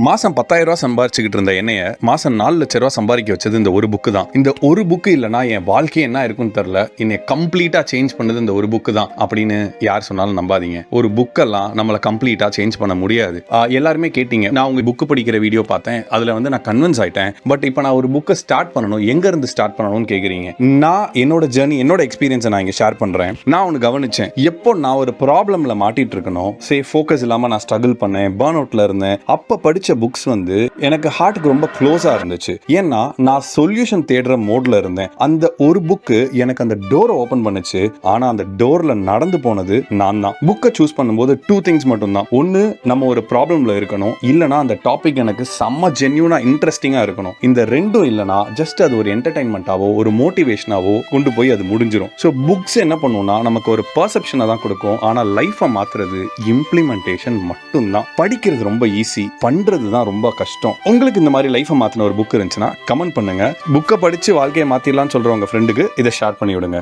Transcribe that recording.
மாசம் 10,000 ரூபாய் சம்பாரிச்சுக்கிட்டு இருந்த என்னைய மாசம் 4 லட்ச ரூபாய் சம்பாதிக்க வச்சது இந்த ஒரு புக்கு தான். இந்த ஒரு புக்கு இல்லைன்னா என் வாழ்க்கை என்ன இருக்குன்னு தெரியல. என்னை கம்ப்ளீட்டா சேஞ்ச் பண்ணது இந்த ஒரு புக்கு தான் அப்படின்னு யார் சொன்னாலும் நம்பாதீங்க. ஒரு புக்கெல்லாம் நம்மளை கம்ப்ளீட்டா சேஞ்ச் பண்ண முடியாது. எல்லாருமே கேட்டீங்க, நான் உங்க புக்கு படிக்கிற வீடியோ பார்த்தேன், அதுல வந்து நான் கன்வின்ஸ் ஆயிட்டேன். பட் இப்போ நான் ஒரு புக்கை ஸ்டார்ட் பண்ணணும், எங்க இருந்து ஸ்டார்ட் பண்ணணும்னு கேக்குறீங்க. நான் என்னோட ஜர்னி, என்னோட எக்ஸ்பீரியன்ஸை நான் இங்க ஷேர் பண்றேன். நான் ஒன்று கவனிச்சேன், எப்போ நான் ஒரு ப்ராப்ளம்ல மாட்டிட்டு இருக்கணும், ஃபோக்கஸ் இல்லாம நான் ஸ்ட்ரகிள் பண்ணேன், பர்ன் அவுட்ல இருந்தேன், அப்ப படிச்ச புக்ஸ் வந்து எனக்கு ஹார்ட்டுக்கு ரொம்ப க்ளோஸா இருந்துச்சு. ஏன்னா நான் சொல்யூஷன் தேடுற மோட்ல இருந்தேன். அந்த ஒரு புக்கு எனக்கு அந்த டோரை ஓபன் பண்ணுச்சு. ஆனா அந்த டோர்ல நடந்து போனது நான் தான். புக்கை சூஸ் பண்ணும்போது 2 திங்ஸ் மட்டும் தான். ஒன்னு, நம்ம ஒரு ப்ராப்ளம்ல இருக்கணும், இல்லனா அந்த டாபிக் எனக்கு செம்ம ஜென்யூனா இன்ட்ரெஸ்டிங்கா இருக்கணும். இந்த ரெண்டும் இல்லனா ஜஸ்ட் அது ஒரு என்டர்டைன்மெண்டாவோ ஒரு மோட்டிவேஷனாவோ கொண்டு போய் அது முடிஞ்சிடும். ஸோ புக்ஸ் என்ன பண்ணும்னா நமக்கு ஒரு பர்செப்ஷனை தான் கொடுக்கும். ஆனா லைஃபை மாத்துறது இம்ப்ளிமெண்டேஷன் மட்டும்தான். படிக்கிறது ரொம்ப ஈஸி, பண்றது தான் ரொம்ப கஷ்டம். உங்களுக்கு இந்த மாதிரி லைஃபை மாத்தின ஒரு புக் இருந்துச்சுன்னா கமெண்ட் பண்ணுங்க. புக்கை படிச்சு வாழ்க்கையை மாத்திடலாம்னு சொல்ற உங்க ஃப்ரெண்டுக்கு இதை ஷேர் பண்ணி விடுங்க.